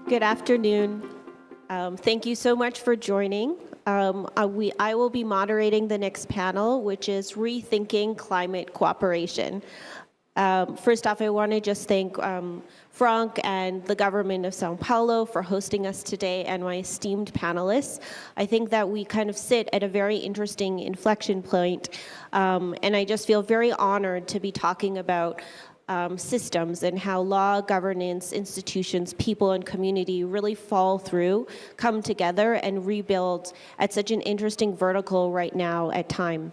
Good afternoon. Thank you so much for joining. I will be moderating the next panel, which is Rethinking Climate Cooperation. First off, I want to just thank Frank and the government of Sao Paulo for hosting us today and my esteemed panelists. I think that we kind of sit at a very interesting inflection point, and I just feel very honored to be talking about systems and how law, governance, institutions, people, and community really fall through, come together, and rebuild at such an interesting vertical right now at time.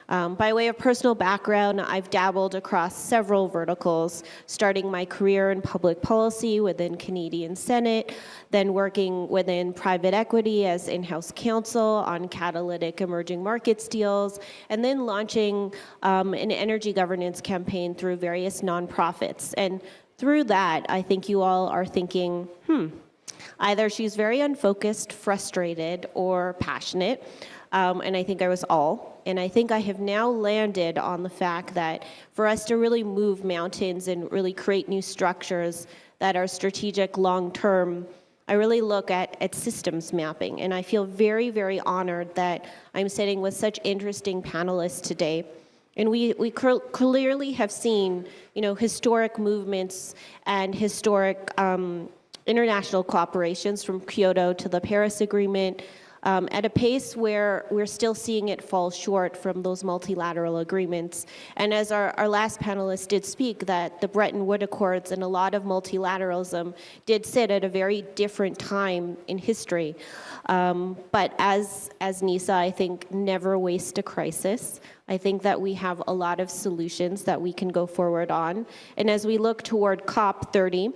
By way of personal background, I've dabbled across several verticals, starting my career in public policy within Canadian Senate, then working within private equity as in-house counsel on catalytic emerging markets deals, and then launching an energy governance campaign through various nonprofits. And through that, I think you all are thinking, either she's very unfocused, frustrated, or passionate. And I think I was all. And I think I have now landed on the fact that for us to really move mountains and really create new structures that are strategic long-term, I really look at systems mapping. And I feel very, very honored that I'm sitting with such interesting panelists today. And we clearly have seen, historic movements and historic international cooperations from Kyoto to the Paris Agreement, at a pace where we're still seeing it fall short from those multilateral agreements. And as our last panelist did speak, that the Bretton Woods Accords and a lot of multilateralism did sit at a very different time in history. But as Nisaa, I think, never waste a crisis. I think that we have a lot of solutions that we can go forward on. And as we look toward COP30,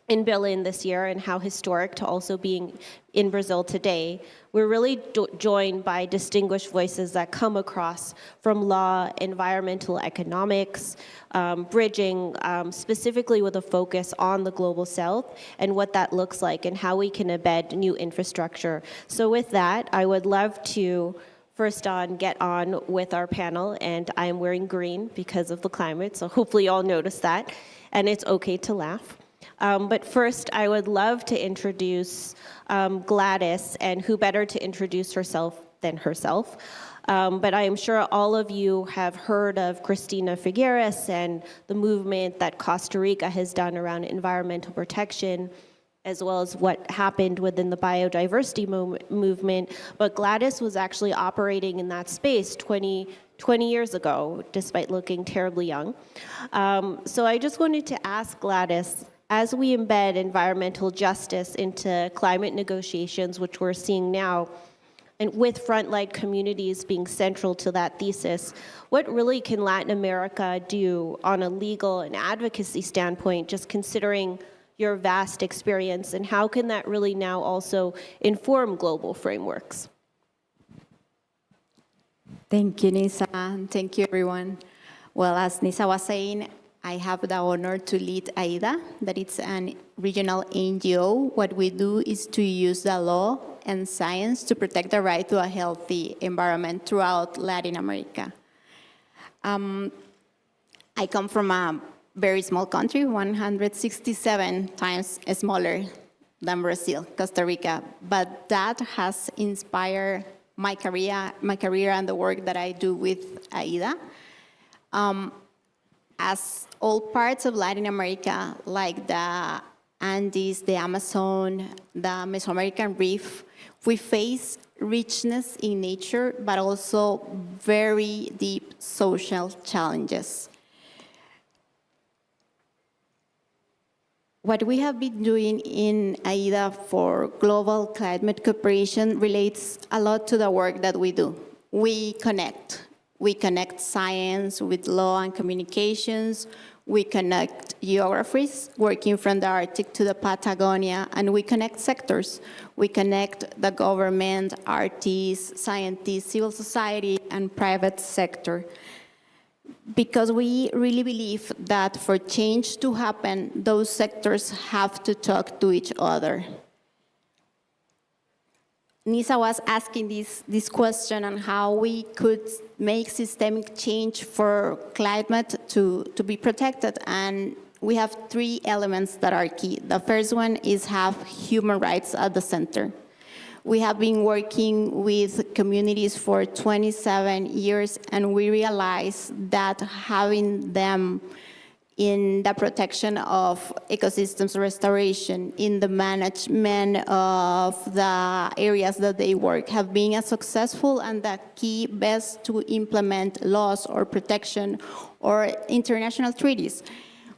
in Belém this year, and how historic to also being in Brazil today, we're really joined by distinguished voices that come across from law, environmental economics, bridging, specifically with a focus on the global south and what that looks like and how we can embed new infrastructure. So with that, I would love to get on with our panel, and I am wearing green because of the climate, so hopefully you all notice that, and it's okay to laugh. But first, I would love to introduce Gladys, and who better to introduce herself than herself. But I am sure all of you have heard of Cristina Figueres and the movement that Costa Rica has done around environmental protection, as well as what happened within the biodiversity movement. But Gladys was actually operating in that space 20 years ago, despite looking terribly young. So I just wanted to ask Gladys, as we embed environmental justice into climate negotiations, which we're seeing now, and with frontline communities being central to that thesis, what really can Latin America do on a legal and advocacy standpoint, just considering your vast experience, and how can that really now also inform global frameworks? Thank you, Nisaa, and thank you, everyone. Well, as Nisaa was saying, I have the honor to lead AIDA, that it's a regional NGO. What we do is to use the law and science to protect the right to a healthy environment throughout Latin America. I come from a very small country, 167 times smaller than Brazil, Costa Rica, but that has inspired my career and the work that I do with AIDA. As all parts of Latin America, like the Andes, the Amazon, the Mesoamerican Reef, we face richness in nature, but also very deep social challenges. What we have been doing in AIDA for global climate cooperation relates a lot to the work that we do. We connect science with law and communications. We connect geographies, working from the Arctic to the Patagonia, and we connect sectors. We connect the government, artists, scientists, civil society, and private sector. Because we really believe that for change to happen, those sectors have to talk to each other. Nisaa was asking this question on how we could make systemic change for climate to be protected. And we have three elements that are key. The first one is have human rights at the center. We have been working with communities for 27 years, and we realize that having them in the protection of ecosystems restoration, in the management of the areas that they work, have been as successful and the key best to implement laws or protection or international treaties.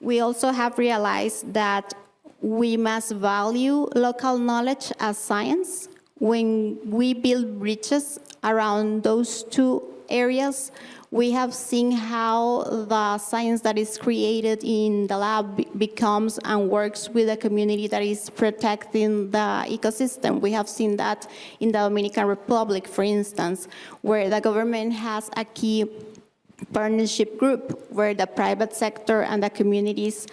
We also have realized that we must value local knowledge as science. When we build bridges around those two areas, we have seen how the science that is created in the lab becomes and works with a community that is protecting the ecosystem. We have seen that in the Dominican Republic, for instance, where the government has a key partnership group where the private sector and the communities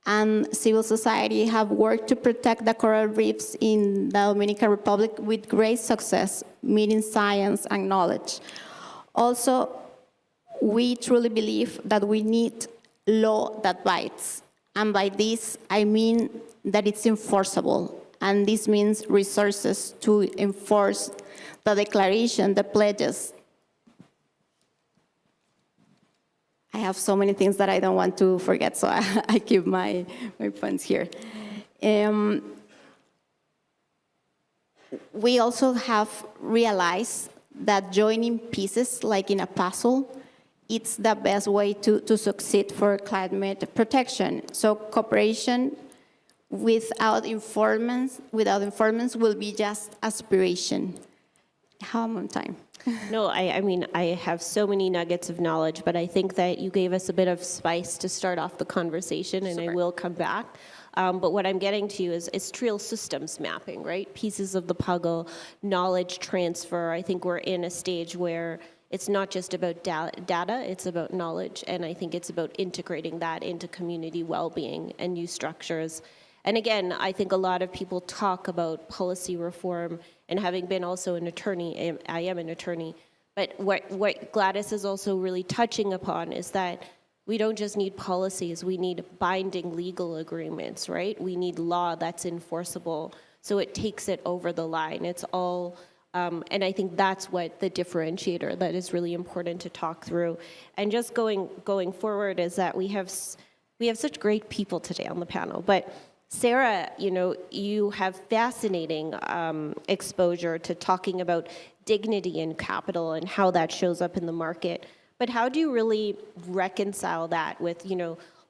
and civil society have worked to protect the coral reefs in the Dominican Republic with great success, meeting science and knowledge. Also, we truly believe that we need law that bites. And by this, I mean that it's enforceable. And this means resources to enforce the declaration, the pledges. I have so many things that I don't want to forget, so I keep my points here. We also have realized that joining pieces, like in a puzzle, it's the best way to succeed for climate protection. So cooperation without informants will be just aspiration. How am I on time? No, I mean, I have so many nuggets of knowledge, but I think that you gave us a bit of spice to start off the conversation, and I will come back. But what I'm getting to is trail systems mapping, right? Pieces of the puzzle, knowledge transfer. I think we're in a stage where it's not just about data, it's about knowledge, and I think it's about integrating that into community well-being and new structures. And again, I think a lot of people talk about policy reform, and having been also an attorney, I am an attorney, but what Gladys is also really touching upon is that we don't just need policies, we need binding legal agreements, right? We need law that's enforceable, so it takes it over the line. It's all, and I think that's what the differentiator that is really important to talk through. And just going forward is that we have such great people today on the panel, but Sarah, you have fascinating exposure to talking about dignity and capital and how that shows up in the market. But how do you really reconcile that with,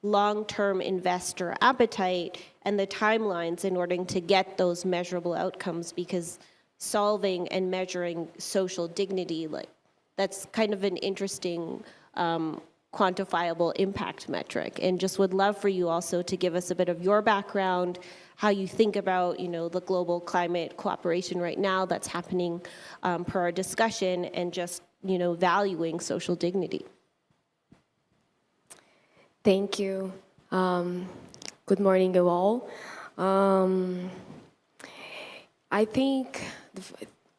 long-term investor appetite and the timelines in order to get those measurable outcomes? Because solving and measuring social dignity, that's kind of an interesting quantifiable impact metric, and just would love for you also to give us a bit of your background, how you think about the global climate cooperation right now that's happening per our discussion, and just valuing social dignity. Thank you. Good morning, you all. I think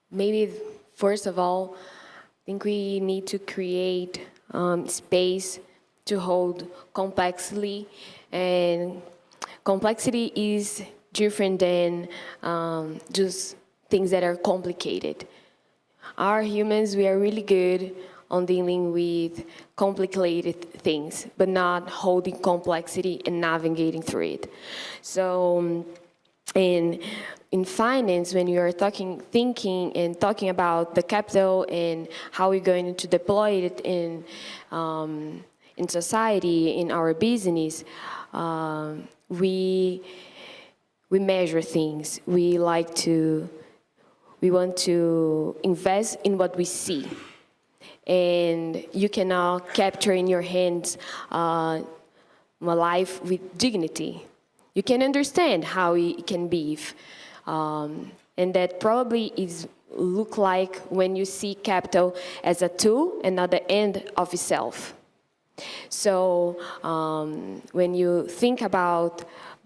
maybe first of all, I think we need to create space to hold complexity, and complexity is different than just things that are complicated. Our humans, we are really good on dealing with complicated things, but not holding complexity and navigating through it. So in finance, when you are thinking and talking about the capital and how we're going to deploy it in society, in our business, we measure things. We want to invest in what we see. And you cannot capture in your hands a life with dignity. You can understand how it can be. And that probably look like when you see capital as a tool and not the end of itself. So when you think about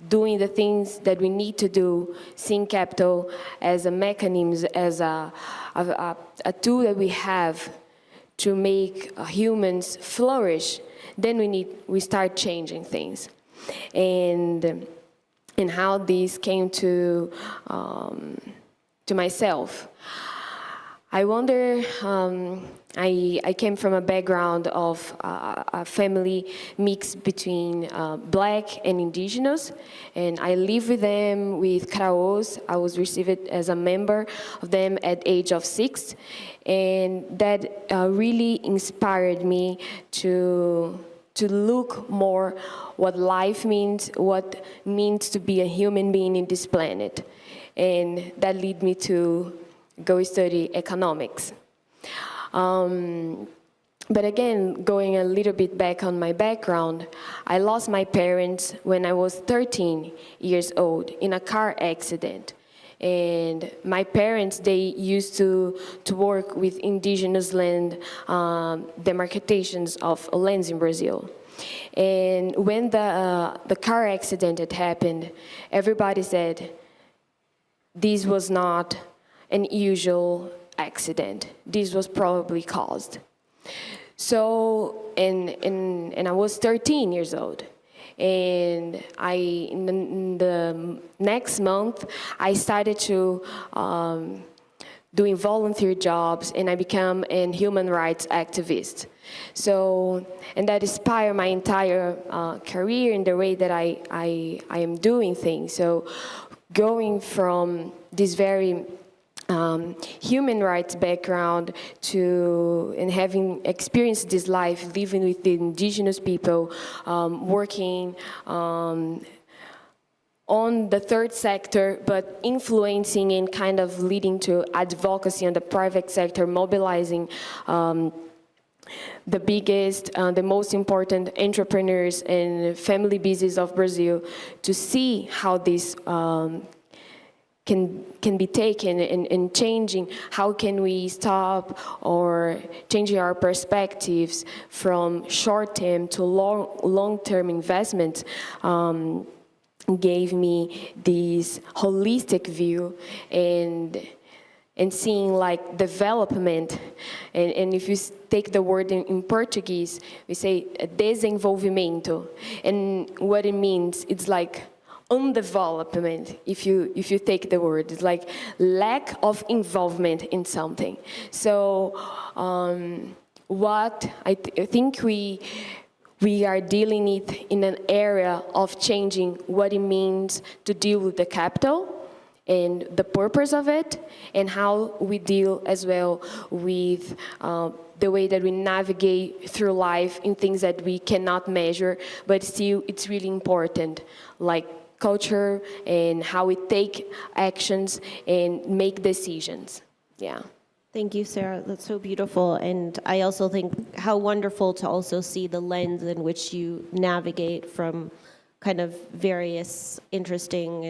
doing the things that we need to do, seeing capital as a mechanism, as a tool that we have to make humans flourish, then we start changing things. and how this came to myself. I wonder, I came from a background of a family mix between black and indigenous, and I live with them, with Karaos. I was received as a member of them at age of 6, and that really inspired me to look more what life means, what means to be a human being in this planet. And that led me to go study economics. But again, going a little bit back on my background, I lost my parents when I was 13 years old in a car accident. And my parents, they used to work with indigenous land, demarcations of lands in Brazil. And when the car accident had happened, everybody said, this was not an usual accident. This was probably caused. So, and I was 13 years old. And in the next month, I started to doing volunteer jobs, and I became a human rights activist. So, and that inspired my entire career in the way that I am doing things. So, going from this very human rights background and having experienced this life, living with the indigenous people, working on the third sector, but influencing and kind of leading to advocacy on the private sector, mobilizing the biggest, the most important entrepreneurs and family business of Brazil to see how this can be taken and changing. How can we stop or changing our perspectives from short-term to long-term investments gave me this holistic view and seeing like development. And if you take the word in Portuguese, we say desenvolvimento. And what it means, it's like undevelopment, if you take the word. It's like lack of involvement in something. So what I think we are dealing it in an area of changing what it means to deal with the capital and the purpose of it, and how we deal as well with the way that we navigate through life in things that we cannot measure, but still it's really important, like culture and how we take actions and make decisions. Yeah. Thank you, Sarah. That's so beautiful. And I also think how wonderful to also see the lens in which you navigate from kind of various interesting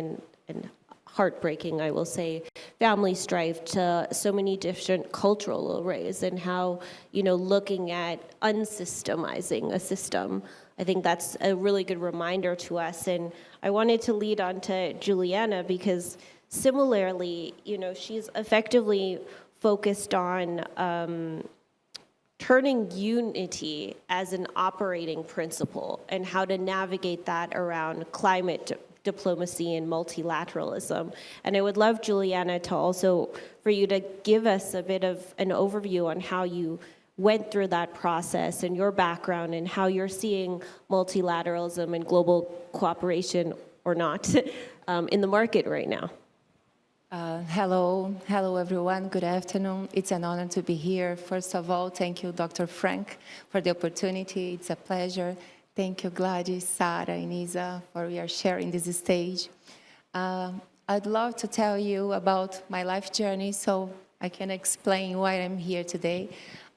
and heartbreaking, I will say, family strife to so many different cultural arrays, and how, looking at unsystemizing a system. I think that's a really good reminder to us. And I wanted to lead on to Juliana because similarly, she's effectively focused on turning unity as an operating principle and how to navigate that around climate diplomacy and multilateralism. And I would love, Juliana, for you to give us a bit of an overview on how you went through that process and your background and how you're seeing multilateralism and global cooperation or not in the market right now. Hello everyone, good afternoon. It's an honor to be here. First of all, thank you, Dr. Frank, for the opportunity. It's a pleasure. Thank you, Gladys, Sarah, and Nisaa, for we are sharing this stage. I'd love to tell you about my life journey so I can explain why I'm here today.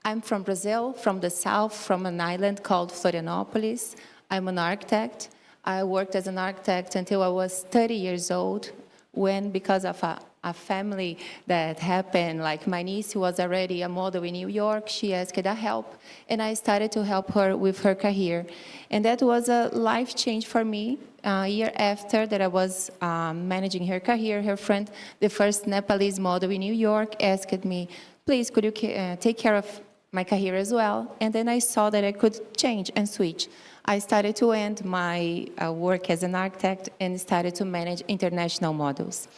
I'm from Brazil, from the south, from an island called Florianópolis. I'm an architect. I worked as an architect until I was 30 years old, when, because of a family that happened, like my niece was already a model in New York, she asked for help, and I started to help her with her career. And that was a life change for me. A year after that I was managing her career, her friend, the first Nepalese model in New York, asked me, please, could you take care of my career as well? And then I saw that I could change and switch. I started to end my work as an architect and started to manage international models.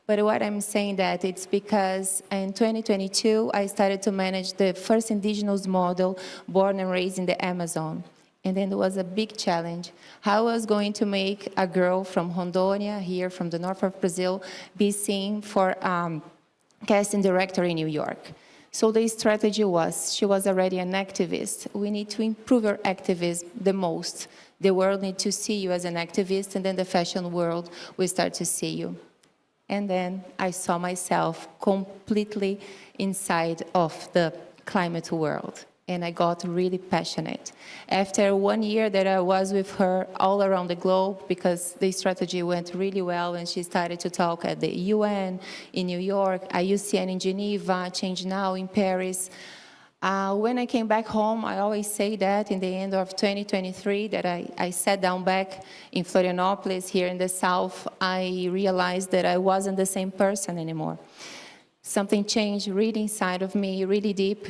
But what I'm saying that it's because in 2022, I started to manage the first indigenous model born and raised in the Amazon. And then there was a big challenge. How I was going to make a girl from Rondônia, here from the north of Brazil, be seen for casting director in New York. So the strategy was, she was already an activist. We need to improve her activism the most. The world needs to see you as an activist, and then the fashion world will start to see you. And then I saw myself completely inside of the climate world. And I got really passionate. After 1 year that I was with her all around the globe, because the strategy went really well, and she started to talk at the UN in New York, IUCN in Geneva, Change Now in Paris. When I came back home, I always say that in the end of 2023, that I sat down back in Florianopolis, here in the south, I realized that I wasn't the same person anymore. Something changed really inside of me, really deep,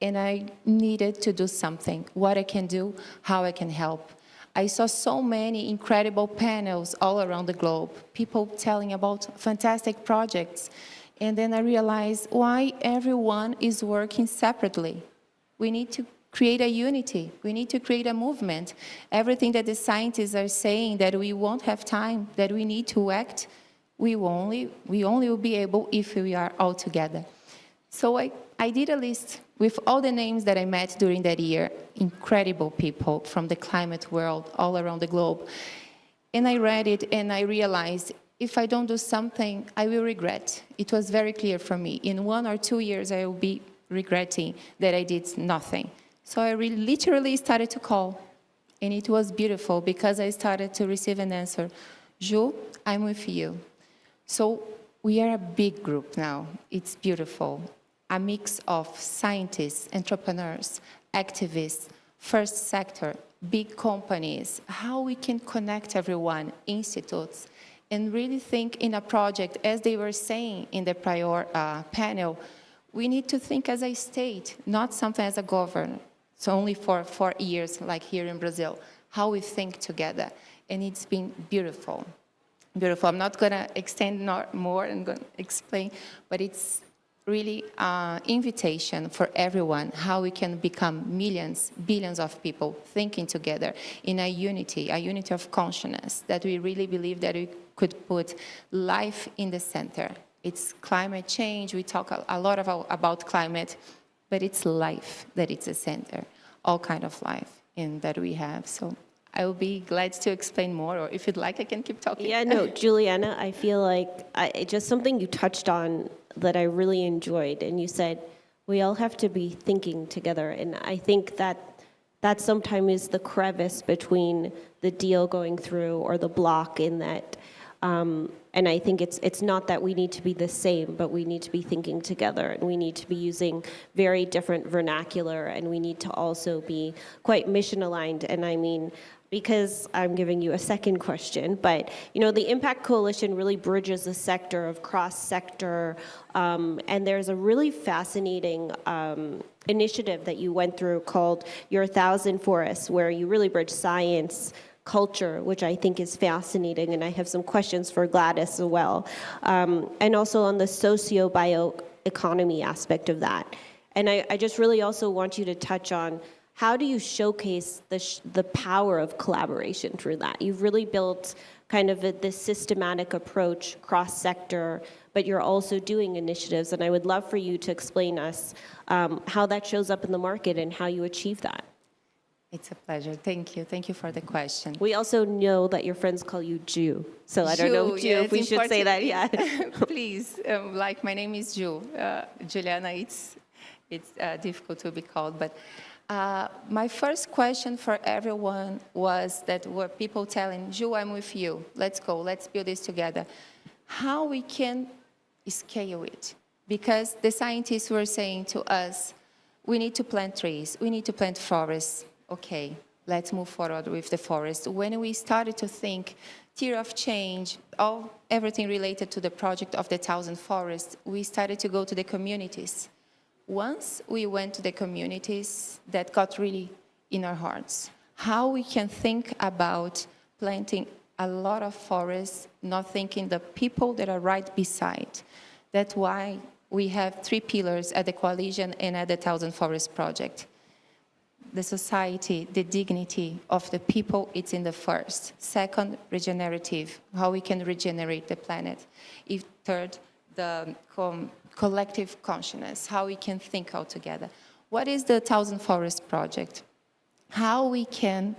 and I needed to do something. What I can do, how I can help. I saw so many incredible panels all around the globe, people telling about fantastic projects. And then I realized why everyone is working separately. We need to create a unity. We need to create a movement. Everything that the scientists are saying that we won't have time, that we need to act, we only will be able if we are all together. So I did a list with all the names that I met during that year, incredible people from the climate world all around the globe. And I read it and I realized, if I don't do something, I will regret. It was very clear for me. In 1 or 2 years, I will be regretting that I did nothing. So I literally started to call. And it was beautiful because I started to receive an answer. Ju, I'm with you. So we are a big group now. It's beautiful. A mix of scientists, entrepreneurs, activists, first sector, big companies, how we can connect everyone, institutes, and really think in a project, as they were saying in the prior panel, we need to think as a state, not something as a government. It's only for 4 years, like here in Brazil, how we think together. And it's been beautiful, beautiful. I'm not gonna extend more, I'm gonna explain, but it's really invitation for everyone, how we can become millions, billions of people thinking together in a unity of consciousness, that we really believe that we could put life in the center. It's climate change, we talk a lot about climate, but it's life that is the center, all kind of life in that we have. So I will be glad to explain more, or if you'd like, I can keep talking. Yeah, no, Juliana, I feel like just something you touched on that I really enjoyed, and you said, we all have to be thinking together, and I think that sometimes is the crevice between the deal going through or the block in that, and I think it's not that we need to be the same, but we need to be thinking together, and we need to be using very different vernacular, and we need to also be quite mission aligned, and I mean, because I'm giving you a second question, but the Impact Coalition really bridges the sector of cross-sector, and there's a really fascinating initiative that you went through called Your 1,000 Forests, where you really bridge science, culture, which I think is fascinating, and I have some questions for Gladys as well, and also on the socio-bioeconomy aspect of that. And I just really also want you to touch on, how do you showcase the power of collaboration through that? You've really built kind of this systematic approach, cross-sector, but you're also doing initiatives, and I would love for you to explain us how that shows up in the market and how you achieve that. It's a pleasure. Thank you. Thank you for the question. We also know that your friends call you Ju, so I don't know, Ju, yeah, if we should say that, yeah. Please, like my name is Ju. Juliana, it's difficult to be called, but my first question for everyone was that were people telling, Ju, I'm with you. Let's go. Let's build this together. How we can scale it? Because the scientists were saying to us, we need to plant trees. We need to plant forests. Okay, let's move forward with the forest. When we started to think theory of change, everything related to the project of the 1,000 forests, we started to go to the communities. Once we went to the communities, that got really in our hearts. how we can think about planting a lot of forests, not thinking the people that are right beside. That's why we have 3 pillars at the Coalition and at the Thousand Forest Project. The society, the dignity of the people, it's in the first. Second, regenerative, how we can regenerate the planet. Third, the collective consciousness, how we can think all together. What is the Thousand Forest Project? How we can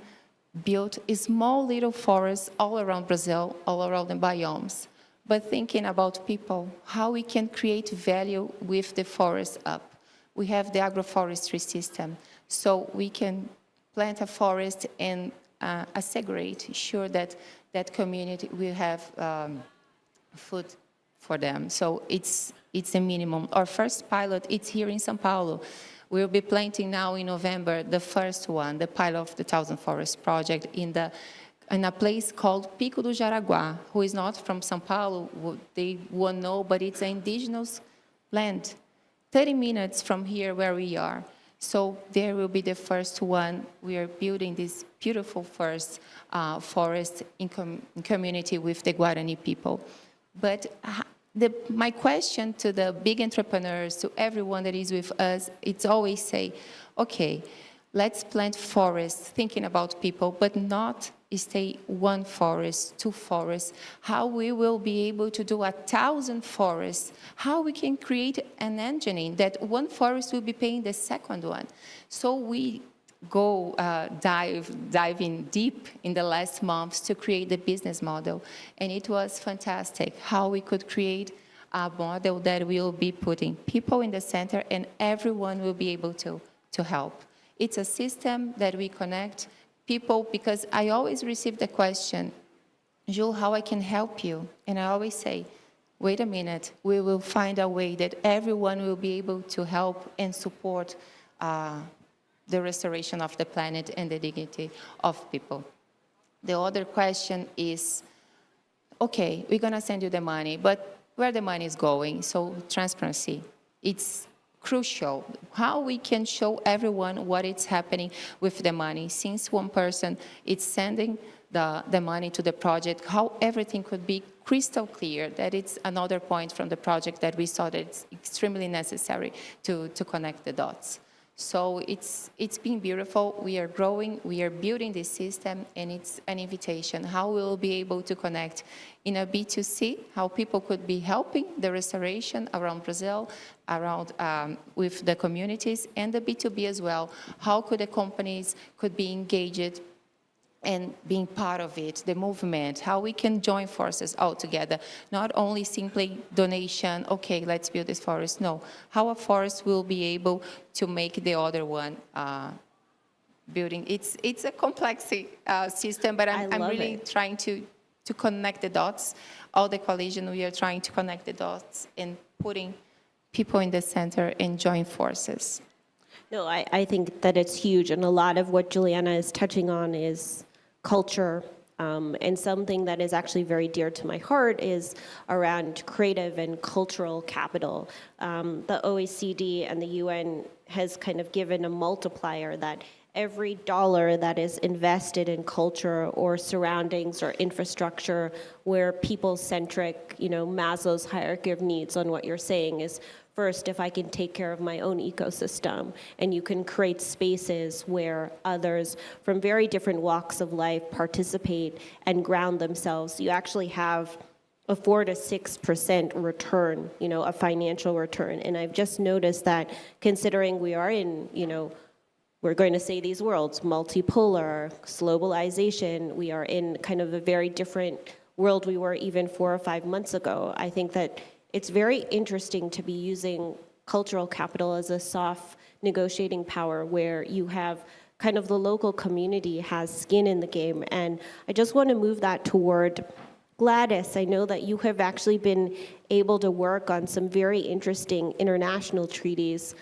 build a small little forests all around Brazil, all around the biomes, but thinking about people, how we can create value with the forest up. We have the agroforestry system, so we can plant a forest and segregate, ensure that that community will have food for them. So it's a minimum. Our first pilot, it's here in São Paulo. We'll be planting now in November, the first one, the pilot of the Thousand Forest Project in a place called Pico do Jaraguá, who is not from São Paulo, they won't know, but it's an indigenous land, 30 minutes from here where we are. So there will be the first one. We are building this beautiful first forest in community with the Guarani people. But my question to the big entrepreneurs, to everyone that is with us, it's always say, okay, let's plant forests, thinking about people, but not stay 1 forest, 2 forests. How we will be able to do 1,000 forests. How we can create an engine that 1 forest will be paying the second one. So we go diving deep in the last months to create the business model. And it was fantastic how we could create a model that will be putting people in the center and everyone will be able to help. It's a system that we connect people, because I always receive the question, Jules, how I can help you? And I always say, wait a minute, we will find a way that everyone will be able to help and support the restoration of the planet and the dignity of people. The other question is, okay, we're going to send you the money, but where the money is going? So transparency, it's crucial. How we can show everyone what is happening with the money. Since one person is sending the money to the project, how everything could be crystal clear. That it's another point from the project that we saw that it's extremely necessary to connect the dots. So it's been beautiful. We are growing, we are building this system, and it's an invitation. How we'll be able to connect in a B2C, how people could be helping the restoration around Brazil, around with the communities, and the B2B as well. How could the companies could be engaged and being part of it, the movement, how we can join forces all together, not only simply donation, okay, let's build this forest, no. How a forest will be able to make the other one building. It's a complex system, but I'm really trying to connect the dots. All the coalition, we are trying to connect the dots and putting people in the center and join forces. No, I think that it's huge, and a lot of what Juliana is touching on is culture, and something that is actually very dear to my heart is around creative and cultural capital. The OECD and the UN has kind of given a multiplier that every dollar that is invested in culture or surroundings or infrastructure where people-centric, Maslow's hierarchy of needs on what you're saying is, first, if I can take care of my own ecosystem, and you can create spaces where others from very different walks of life participate and ground themselves, you actually have a 4 to 6% return, a financial return. And I've just noticed that considering we are in, we're going to say these worlds, multipolar, globalization, we are in kind of a very different world we were even 4 or 5 months ago. I think that it's very interesting to be using cultural capital as a soft negotiating power where you have kind of the local community has skin in the game. And I just want to move that toward Gladys. I know that you have actually been able to work on some very interesting international treaties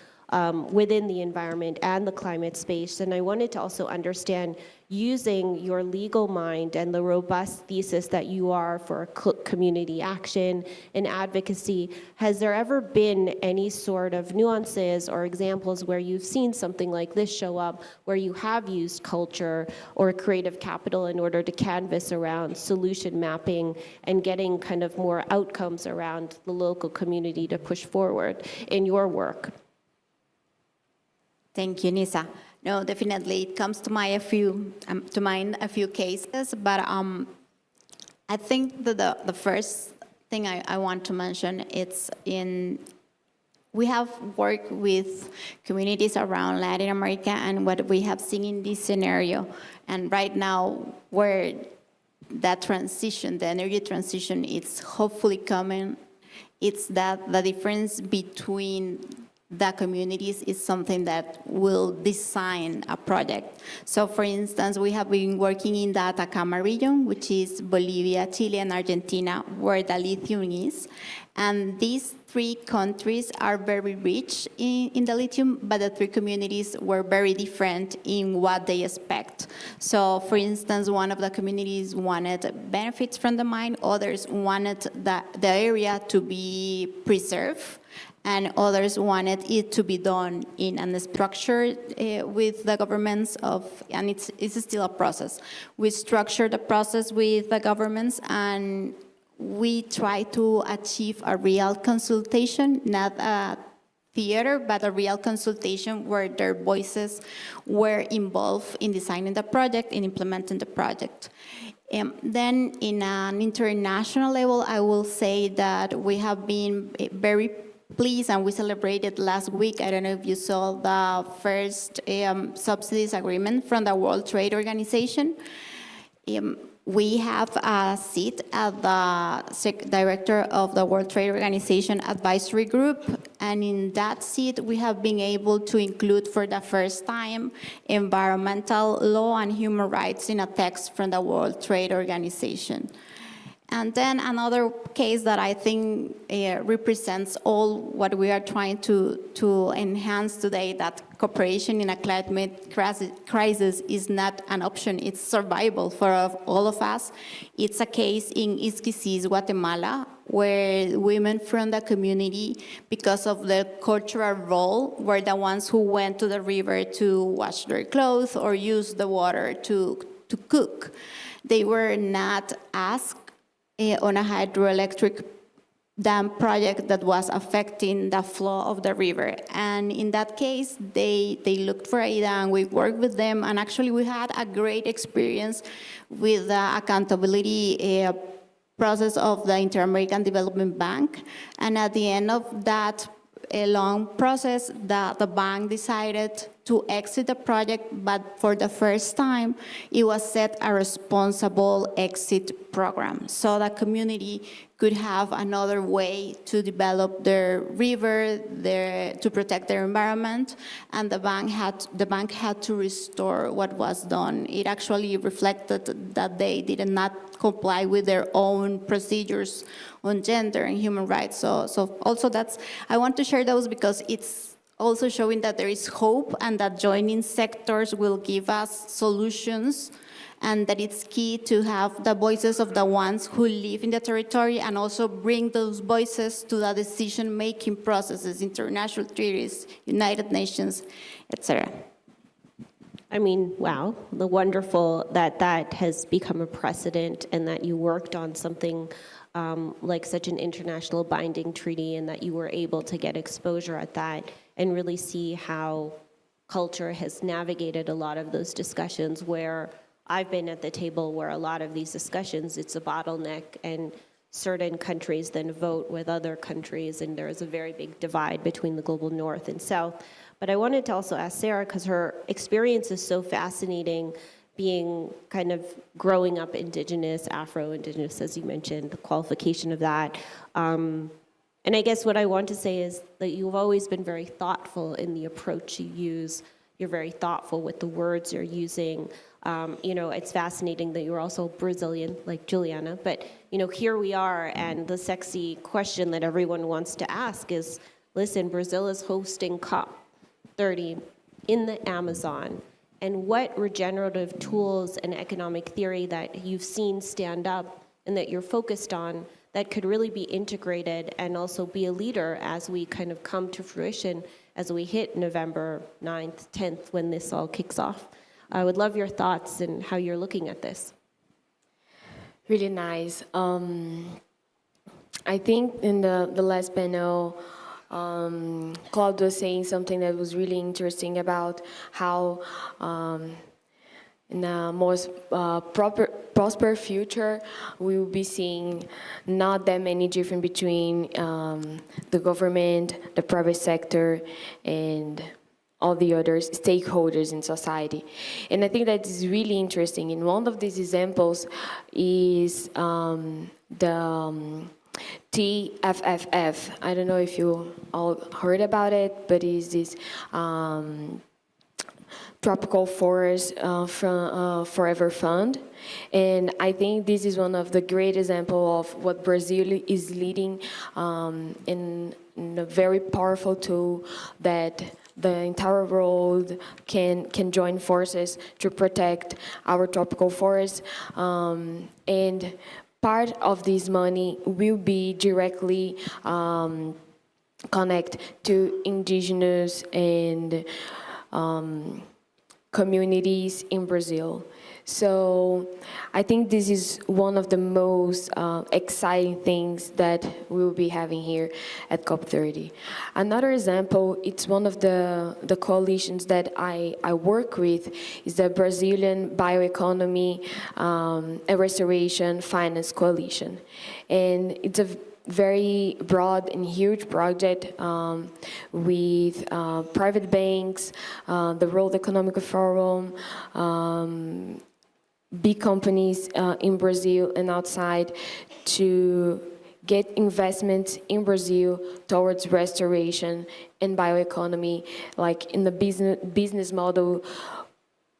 within the environment and the climate space. And I wanted to also understand, using your legal mind and the robust thesis that you are for community action and advocacy, has there ever been any sort of nuances or examples where you've seen something like this show up, where you have used culture or creative capital in order to canvas around solution mapping and getting kind of more outcomes around the local community to push forward in your work? Thank you, Nisaa. No, definitely, it comes to mind a few cases, but I think that the first thing I want to mention, we have worked with communities around Latin America, and what we have seen in this scenario, and right now where that transition, the energy transition, is hopefully coming, it's that the difference between the communities is something that will design a project. So for instance, we have been working in the Atacama region, which is Bolivia, Chile, and Argentina, where the lithium is. And these three countries are very rich in the lithium, but the three communities were very different in what they expect. So for instance, one of the communities wanted benefits from the mine, others wanted the area to be preserved, and others wanted it to be done in a structure with the governments and it's still a process. We structure the process with the governments, and we try to achieve a real consultation, not a theater, but a real consultation where their voices were involved in designing the project, in implementing the project. Then in an international level, I will say that we have been very pleased, and we celebrated last week, I don't know if you saw the first subsidies agreement from the World Trade Organization. We have a seat at the director of the World Trade Organization Advisory Group, and in that seat we have been able to include for the first time environmental law and human rights in a text from the World Trade Organization. And then another case that I think represents all what we are trying to enhance today, that cooperation in a climate crisis is not an option, it's survival for all of us. It's a case in Isquisis, Guatemala, where women from the community, because of their cultural role, were the ones who went to the river to wash their clothes or use the water to cook. They were not asked on a hydroelectric dam project that was affecting the flow of the river. And in that case, they looked for AIDA, and we worked with them, and actually we had a great experience with the accountability process of the Interamerican Development Bank. And at the end of that long process, the bank decided to exit the project, but for the first time, it was set a responsible exit program. So the community could have another way to develop their river, to protect their environment, and the bank had to restore what was done. It actually reflected that they did not comply with their own procedures on gender and human rights. So also I want to share those because it's also showing that there is hope, and that joining sectors will give us solutions, and that it's key to have the voices of the ones who live in the territory, and also bring those voices to the decision-making processes, international treaties, United Nations, etc. I mean, wow, the wonderful that has become a precedent, and that you worked on something like such an international binding treaty, and that you were able to get exposure at that and really see how culture has navigated a lot of those discussions, where I've been at the table where a lot of these discussions, it's a bottleneck, and certain countries then vote with other countries, and there is a very big divide between the global north and south. But I wanted to also ask Sarah, because her experience is so fascinating, being kind of growing up indigenous, Afro-indigenous, as you mentioned, the qualification of that. And I guess what I want to say is that you've always been very thoughtful in the approach you use. You're very thoughtful with the words you're using. It's fascinating that you're also Brazilian, like Juliana, but here we are, and the sexy question that everyone wants to ask is, listen, Brazil is hosting COP. 30 in the Amazon, and what regenerative tools and economic theory that you've seen stand up and that you're focused on that could really be integrated and also be a leader as we kind of come to fruition as we hit November 9th, 10th, when this all kicks off. I would love your thoughts and how you're looking at this. Really nice. I think in the last panel, Claude was saying something that was really interesting about how in a more prosperous future, we will be seeing not that many difference between the government, the private sector, and all the other stakeholders in society. And I think that is really interesting. And one of these examples is the TFFF. I don't know if you all heard about it, but it's this Tropical Forest Forever Fund. And I think this is one of the great examples of what Brazil is leading in a very powerful tool that the entire world can join forces to protect our tropical forests. And part of this money will be directly connected to indigenous and communities in Brazil. So I think this is one of the most exciting things that we will be having here at COP30. Another example, it's one of the coalitions that I work with, is the Brazilian Bioeconomy and Restoration Finance Coalition. And it's a very broad and huge project with private banks, the World Economic Forum, big companies in Brazil and outside to get investments in Brazil towards restoration and bioeconomy, like in the business model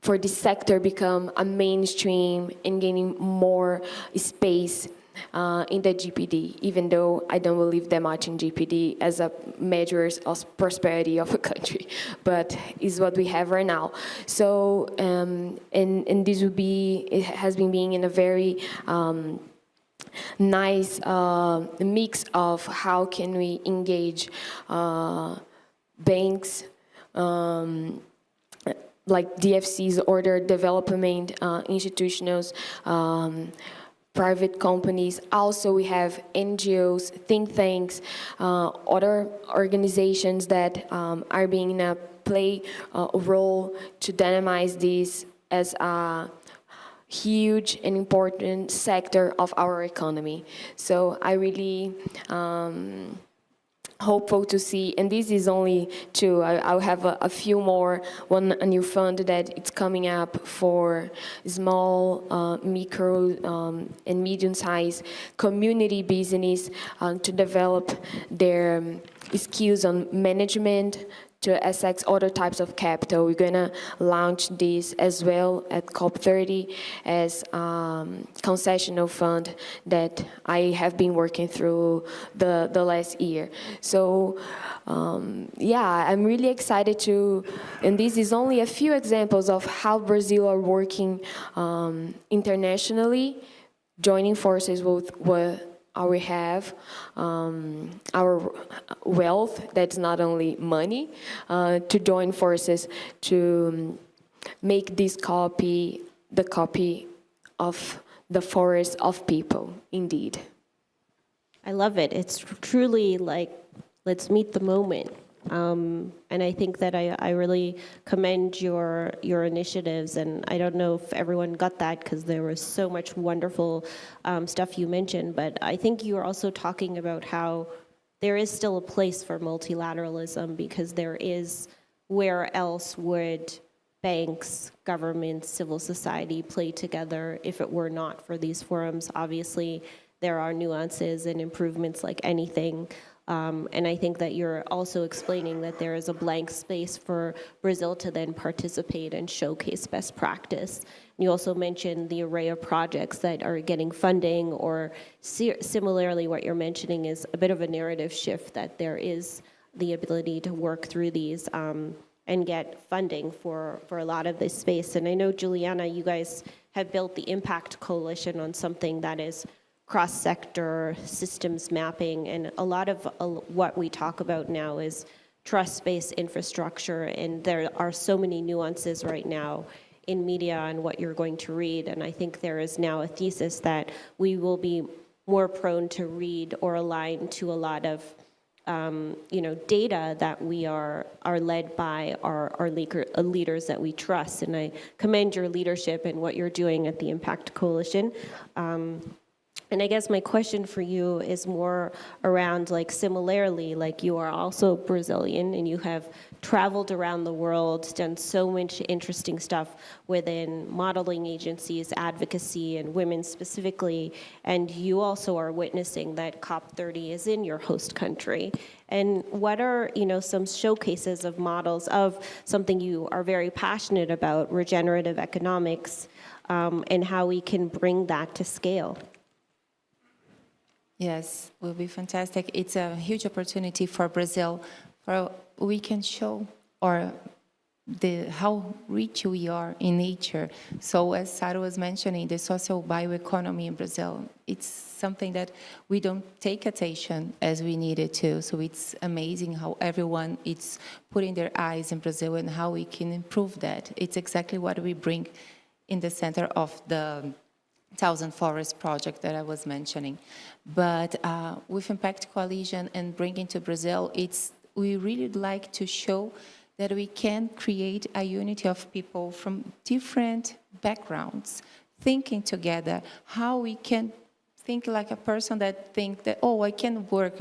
for this sector become a mainstream and gaining more space in the GPD, even though I don't believe that much in GPD as a measure of prosperity of a country, but is what we have right now. So, and this will be, it has been being in a very nice mix of how can we engage banks, like DFCs, order development institutions, private companies. Also, we have NGOs, think tanks, other organizations that are being play a role to dynamize this as a huge and important sector of our economy. So I really hopeful to see, and this is only two, I'll have a few more, a new fund that it's coming up for small, micro, and medium-sized community business to develop their skills on management, to access other types of capital. We're going to launch this as well at COP30 as concessional fund that I have been working through the last year. So yeah, I'm really excited to, and this is only a few examples of how Brazil are working internationally, joining forces with what we have, our wealth, that's not only money, to join forces to make this copy the copy of the forest of people, indeed. I love it. It's truly like, let's meet the moment. And I think that I really commend your initiatives, and I don't know if everyone got that because there was so much wonderful stuff you mentioned, but I think you were also talking about how there is still a place for multilateralism, because there is, where else would banks, governments, civil society play together if it were not for these forums? Obviously, there are nuances and improvements like anything. And I think that you're also explaining that there is a blank space for Brazil to then participate and showcase best practice. You also mentioned the array of projects that are getting funding, or similarly what you're mentioning is a bit of a narrative shift, that there is the ability to work through these. and get funding for a lot of this space. And I know, Juliana, you guys have built the Impact Coalition on something that is cross-sector systems mapping, and a lot of what we talk about now is trust-based infrastructure, and there are so many nuances right now in media and what you're going to read, and I think there is now a thesis that we will be more prone to read or align to a lot of data that we are led by our leaders that we trust, and I commend your leadership and what you're doing at the Impact Coalition. And I guess my question for you is more around, like, similarly, like, you are also Brazilian and you have traveled around the world, done so much interesting stuff within modeling agencies, advocacy, and women specifically, and you also are witnessing that COP30 is in your host country. And what are, some showcases of models of something you are very passionate about, regenerative economics, and how we can bring that to scale? Yes, will be fantastic. It's a huge opportunity for Brazil, for we can show how rich we are in nature. So as Sarah was mentioning, the social bioeconomy in Brazil, it's something that we don't take attention as we needed to. So it's amazing how everyone is putting their eyes in Brazil and how we can improve that. It's exactly what we bring in the center of the Thousand Forest project that I was mentioning. But with Impact Coalition and bringing to Brazil, we really like to show that we can create a unity of people from different backgrounds, thinking together, how we can think like a person that think that, I can work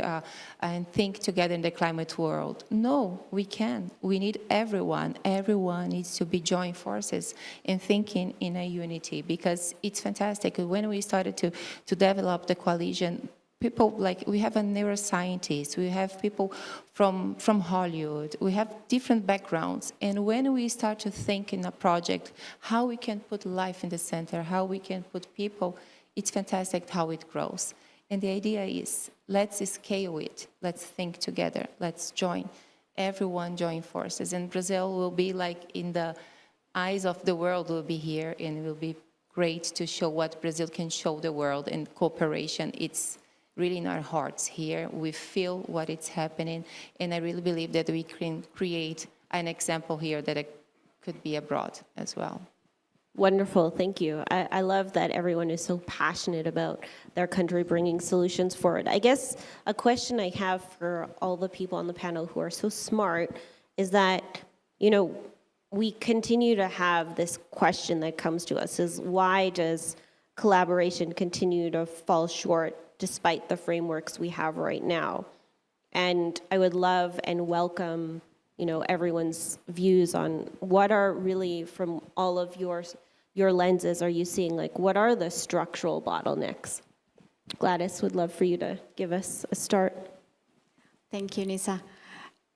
and think together in the climate world. No, we can. We need everyone. Everyone needs to be joining forces and thinking in a unity, because it's fantastic. When we started to develop the coalition, people, like, we have a neuroscientist, we have people from Hollywood, we have different backgrounds. And when we start to think in a project, how we can put life in the center, how we can put people, it's fantastic how it grows. And the idea is, let's scale it, let's think together, let's everyone join forces. And Brazil will be like in the eyes of the world, will be here, and it will be great to show what Brazil can show the world. And cooperation, it's really in our hearts here. We feel what is happening, and I really believe that we can create an example here that it could be abroad as well. Wonderful, thank you. I love that everyone is so passionate about their country bringing solutions forward. I guess a question I have for all the people on the panel who are so smart is that, we continue to have this question that comes to us, is why does collaboration continue to fall short despite the frameworks we have right now? And I would love and welcome everyone's views on what are really, from all of your lenses, are you seeing, like, what are the structural bottlenecks? Gladys, would love for you to give us a start. Thank you, Nisaa.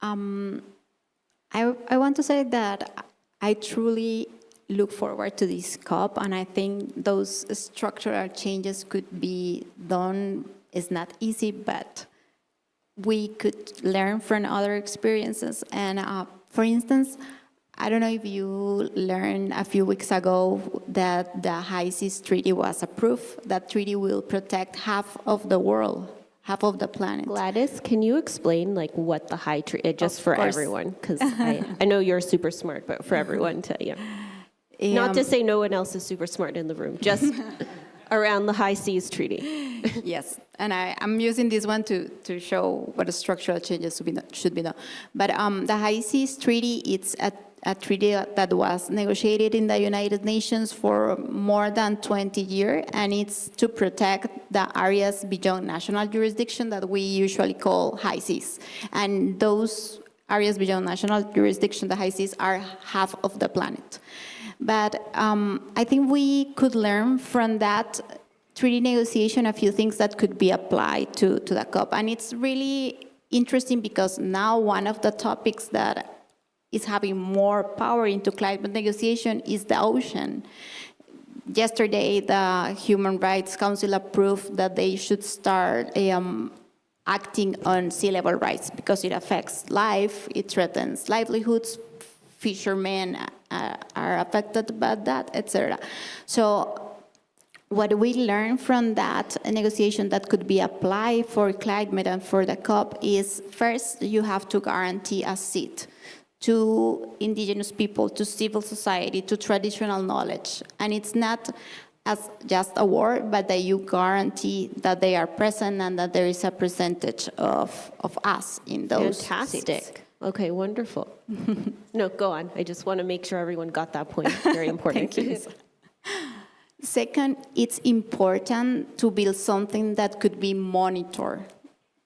I want to say that I truly look forward to this COP, and I think those structural changes could be done. It's not easy, but we could learn from other experiences. And for instance, I don't know if you learned a few weeks ago that the High Seas Treaty was approved. That treaty will protect half of the world, half of the planet. Gladys, can you explain, like, what the high treaty, just for everyone, because I know you're super smart, but for everyone to, not to say no one else is super smart in the room, just around the High Seas Treaty. Yes, and I'm using this one to show what the structural changes should be done. But the High Seas Treaty, it's a treaty that was negotiated in the United Nations for more than 20 years, and it's to protect the areas beyond national jurisdiction that we usually call high seas. And those areas beyond national jurisdiction, the high seas, are half of the planet. But I think we could learn from that treaty negotiation a few things that could be applied to the COP. And it's really interesting because now one of the topics that is having more power into climate negotiation is the ocean. Yesterday, the Human Rights Council approved that they should start acting on sea level rise because it affects life, it threatens livelihoods, fishermen are affected by that, etc. So what we learned from that negotiation that could be applied for climate and for the COP is, first, you have to guarantee a seat to indigenous people, to civil society, to traditional knowledge. And it's not as just a word, but that you guarantee that they are present and that there is a percentage of us in those Fantastic. seats. Okay, wonderful. No, go on. I just want to make sure everyone got that point. Very important. Thank you. Second, it's important to build something that could be monitored.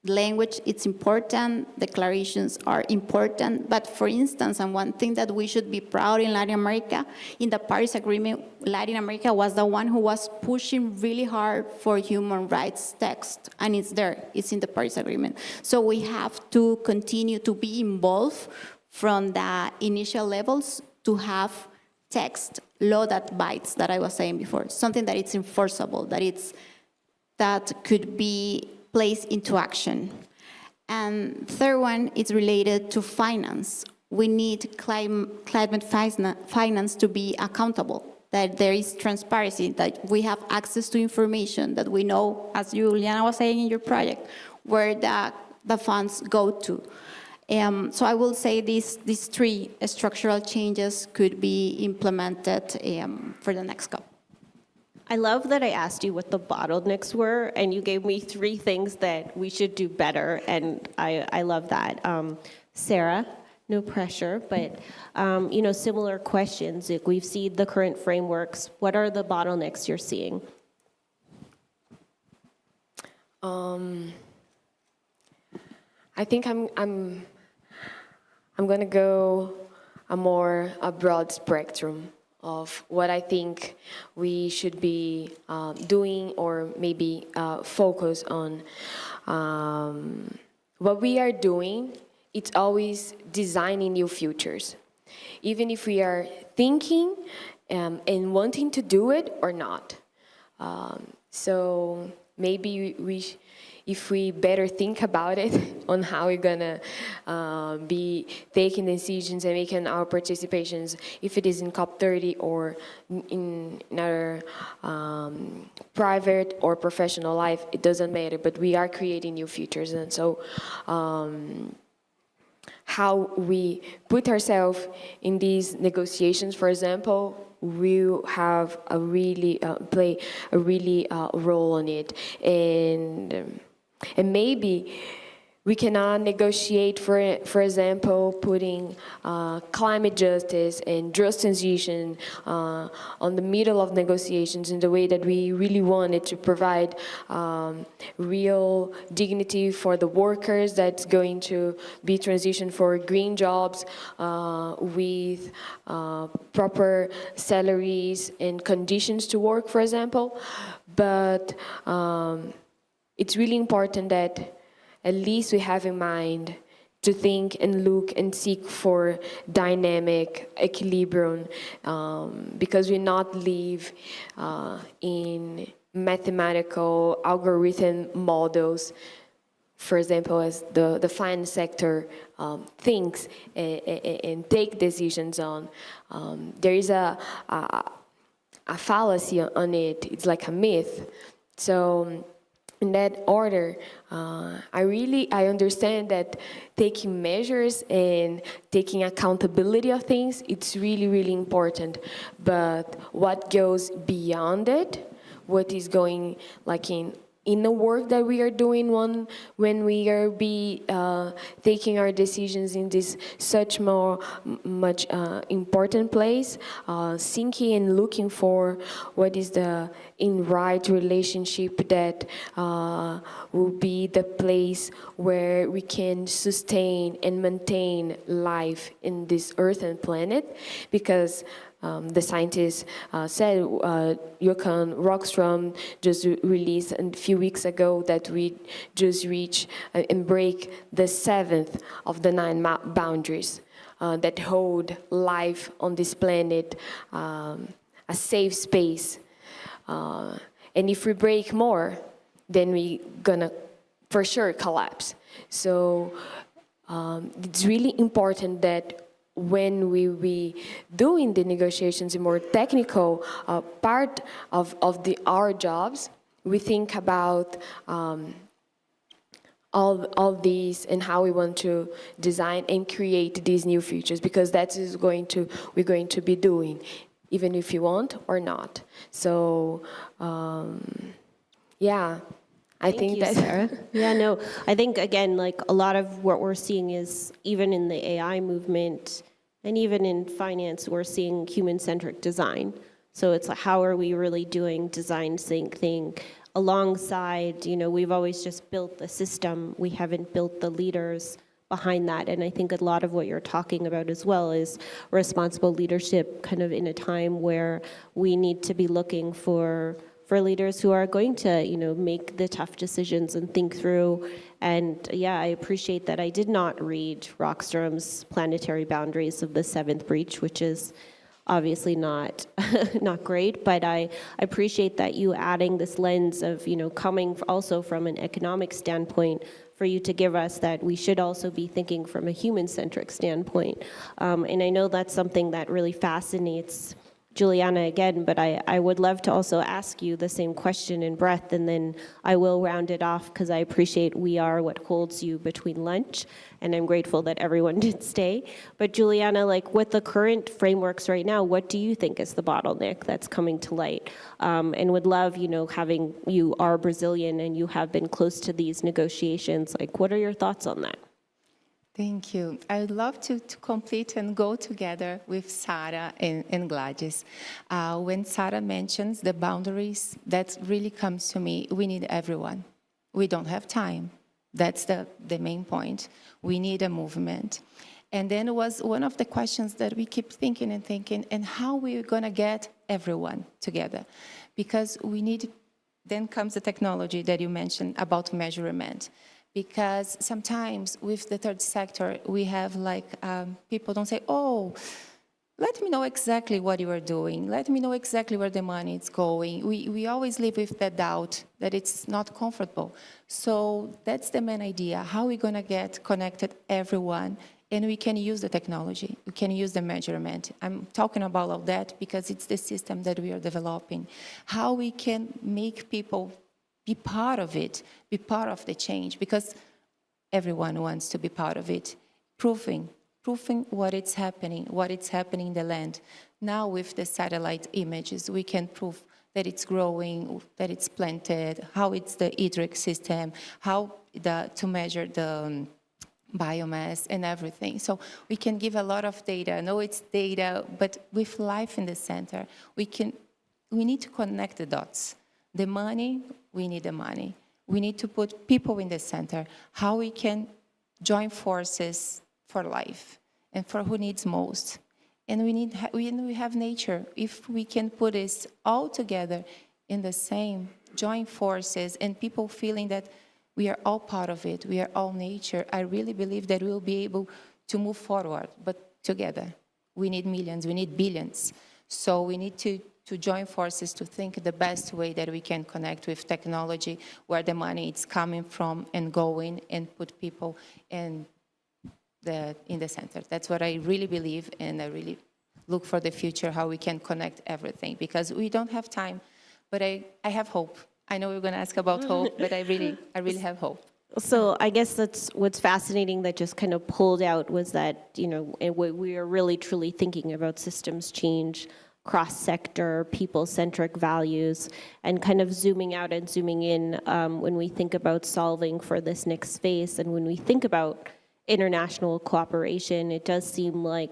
Language, it's important, declarations are important, but for instance, and one thing that we should be proud in Latin America, in the Paris Agreement, Latin America was the one who was pushing really hard for human rights text, and it's there, it's in the Paris Agreement. So we have to continue to be involved from the initial levels to have text, law that bites, that I was saying before, something that it's enforceable, that could be placed into action. And third one is related to finance. We need climate finance to be accountable, that there is transparency, that we have access to information, that we know, as Juliana was saying in your project, where the funds go to. So I will say these three structural changes could be implemented for the next COP. I love that I asked you what the bottlenecks were, and you gave me 3 things that we should do better, and I love that. Sarah, no pressure, but similar questions. If we've seen the current frameworks, what are the bottlenecks you're seeing? I think I'm going to go a broad spectrum of what I think we should be doing, or maybe focus on. What we are doing, it's always designing new futures, even if we are thinking and wanting to do it or not. So maybe if we better think about it on how we're gonna be taking decisions and making our participations, if it is in COP30 or in our private or professional life, it doesn't matter, but we are creating new futures. And so how we put ourselves in these negotiations, for example, will have a really play a really role on it, and maybe we cannot negotiate, for example, putting climate justice and just transition on the middle of negotiations in the way that we really wanted to provide real dignity for the workers that's going to be transitioned for green jobs with proper salaries and conditions to work, for example. But it's really important that at least we have in mind to think and look and seek for dynamic equilibrium, because we not live in mathematical algorithm models, for example, as the finance sector thinks and take decisions on. There is a fallacy on it. It's like a myth. So in that order, I understand that taking measures and taking accountability of things, it's really, really important. But what goes beyond it, what is going like in the work that we are doing when we are taking our decisions in this much important place, thinking and looking for what is the right relationship that will be the place where we can sustain and maintain life in this earth and planet, because the scientists said, Johan Rockström just released a few weeks ago that we just reach and break the 7th of the 9 boundaries that hold life on this planet, a safe space. And if we break more, then we're gonna for sure collapse. So it's really important that when we be doing the negotiations, the more technical part of our jobs, we think about all these and how we want to design and create these new features, because that is we're going to be doing, even if you want or not. So, yeah. I Thank think you, that Sarah. Yeah, no, I think, again, like a lot of what we're seeing is, even in the AI movement and even in finance, we're seeing human-centric design. So it's like, how are we really doing design thinking alongside, we've always just built the system. We haven't built the leaders behind that. And I think a lot of what you're talking about as well is responsible leadership, kind of in a time where we need to be looking for leaders who are going to, make the tough decisions and think through. And yeah, I appreciate that. I did not read Rockstrom's Planetary Boundaries of the Seventh Breach, which is obviously not not great, but I appreciate that you adding this lens of, coming also from an economic standpoint, for you to give us that we should also be thinking from a human-centric standpoint. And I know that's something that really fascinates Juliana again, but I would love to also ask you the same question in breadth, and then I will round it off, because I appreciate we are what holds you between lunch, and I'm grateful that everyone did stay. But Juliana, like with the current frameworks right now, what do you think is the bottleneck that's coming to light? And would love, having you are Brazilian and you have been close to these negotiations, like what are your thoughts on that? Thank you. I would love to complete and go together with Sarah and Gladys. When Sarah mentions the boundaries, that really comes to me. We need everyone. We don't have time. That's the main point. We need a movement. And then it was one of the questions that we keep thinking, and how we're going to get everyone together. Because we need, then comes the technology that you mentioned about measurement. Because sometimes with the third sector, we have people don't say, oh, let me know exactly what you are doing. Let me know exactly where the money is going. We always live with that doubt that it's not comfortable. So that's the main idea. How are we going to get connected everyone? And we can use the technology. We can use the measurement. I'm talking about all that because it's the system that we are developing. How we can make people be part of it, be part of the change, because everyone wants to be part of it. Proving what is happening in the land. Now with the satellite images, we can prove that it's growing, that it's planted, how it's the hydric system, how to measure the biomass and everything. So we can give a lot of data. I know it's data, but with life in the center, we need to connect the dots. The money, we need the money. We need to put people in the center. How we can join forces for life and for who needs most. And we have nature. If we can put this all together in the same, join forces, and people feeling that we are all part of it, we are all nature, I really believe that we'll be able to move forward, but together. We need millions, we need billions. So we need to join forces to think the best way that we can connect with technology, where the money is coming from and going, and put people in the center. That's what I really believe, and I really look for the future, how we can connect everything, because we don't have time, but I have hope. I know we're going to ask about hope, but I really have hope. So I guess that's what's fascinating that just kind of pulled out was that, we are really truly thinking about systems change, cross-sector, people-centric values, and kind of zooming out and zooming in when we think about solving for this next phase. And when we think about international cooperation, it does seem like,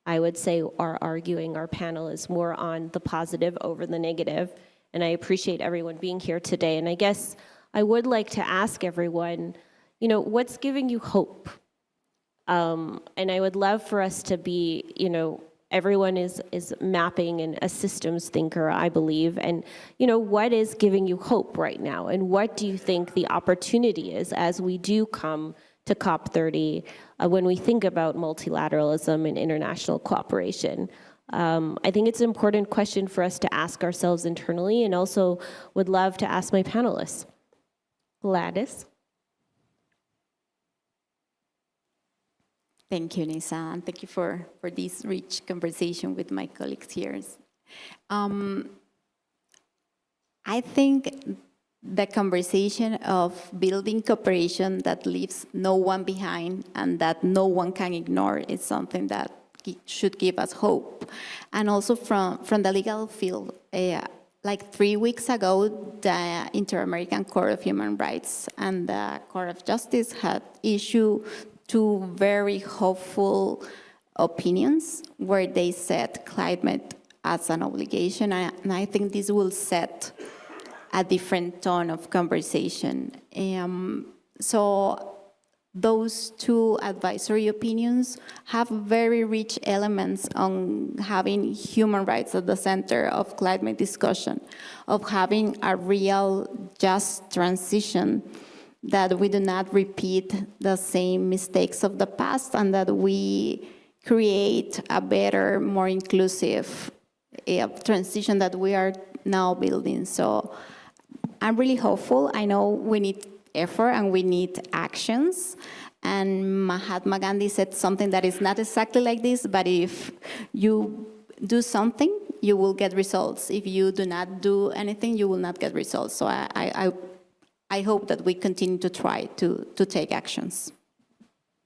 I would say our panel is more on the positive over the negative. And I appreciate everyone being here today. And I guess I would like to ask everyone, what's giving you hope? And I would love for us to be, everyone is mapping and a systems thinker, I believe. And, what is giving you hope right now? And what do you think the opportunity is as we do come to COP30 when we think about multilateralism and international cooperation? I think it's an important question for us to ask ourselves internally, and also would love to ask my panelists. Gladys? Thank you, Nisaa, and thank you for this rich conversation with my colleagues here. I think the conversation of building cooperation that leaves no one behind and that no one can ignore is something that should give us hope. And also from the legal field, like 3 weeks ago, the Interamerican Court of Human Rights and the Court of Justice had issued two very hopeful opinions where they set climate as an obligation, and I think this will set a different tone of conversation. So those two advisory opinions have very rich elements on having human rights at the center of climate discussion, of having a real just transition, that we do not repeat the same mistakes of the past, and that we create a better, more inclusive transition that we are now building. So I'm really hopeful. I know we need effort and we need actions. And Mahatma Gandhi said something that is not exactly like this, but if you do something, you will get results. If you do not do anything, you will not get results. So I hope that we continue to try to take actions.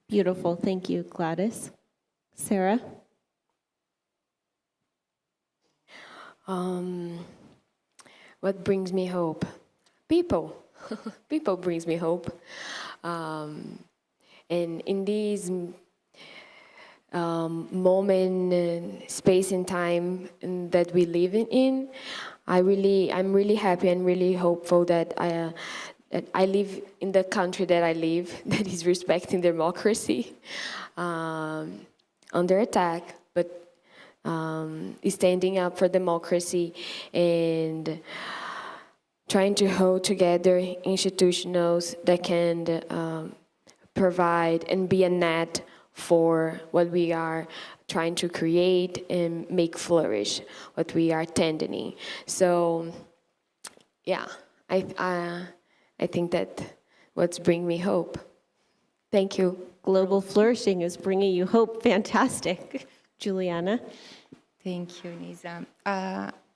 Beautiful. Thank you, Gladys. Sarah? What brings me hope? People. People brings me hope. And in these moment, space and time that we live in, I'm really happy and really hopeful that I live in the country that I live, that is respecting democracy, under attack, but standing up for democracy and trying to hold together institutions that can provide and be a net for what we are trying to create and make flourish, what we are tending. So, yeah, I think that what's bringing me hope. Thank you. Global flourishing is bringing you hope. Fantastic. Juliana? Thank you, Nisaa.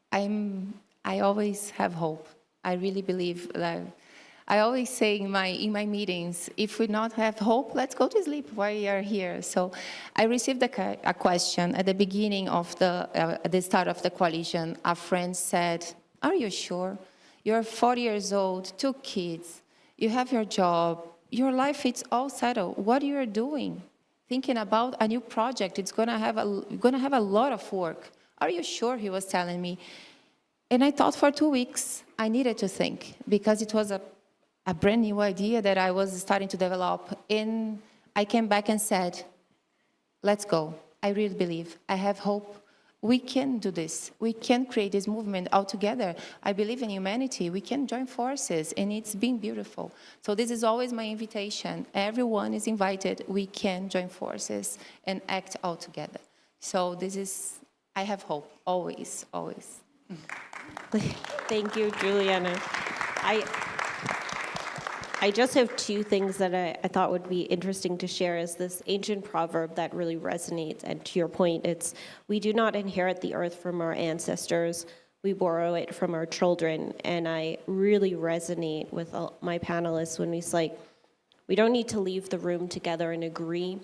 I always have hope. I really believe that. I always say in my meetings, if we not have hope, let's go to sleep while we are here. So I received a question at the beginning of at the start of the coalition. A friend said, "Are you sure? You're 40 years old, 2 kids, you have your job, your life is all settled. What you are doing? Thinking about a new project, it's gonna have a lot of work. Are you sure?" He was telling me. And I thought for 2 weeks, I needed to think, because it was a brand new idea that I was starting to develop. And I came back and said, let's go. I really believe, I have hope. We can do this. We can create this movement all together. I believe in humanity. We can join forces, and it's been beautiful. So this is always my invitation. Everyone is invited. We can join forces and act all together. So I have hope, always, always. Thank you, Juliana. I just have 2 things that I thought would be interesting to share as this ancient proverb that really resonates. And to your point, it's, we do not inherit the earth from our ancestors. We borrow it from our children. And I really resonate with my panelists when we say, we don't need to leave the room together and agree,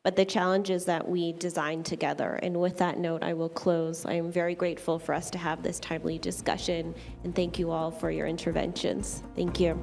but the challenge is that we design together. And with that note, I will close. I am very grateful for us to have this timely discussion, and thank you all for your interventions. Thank you.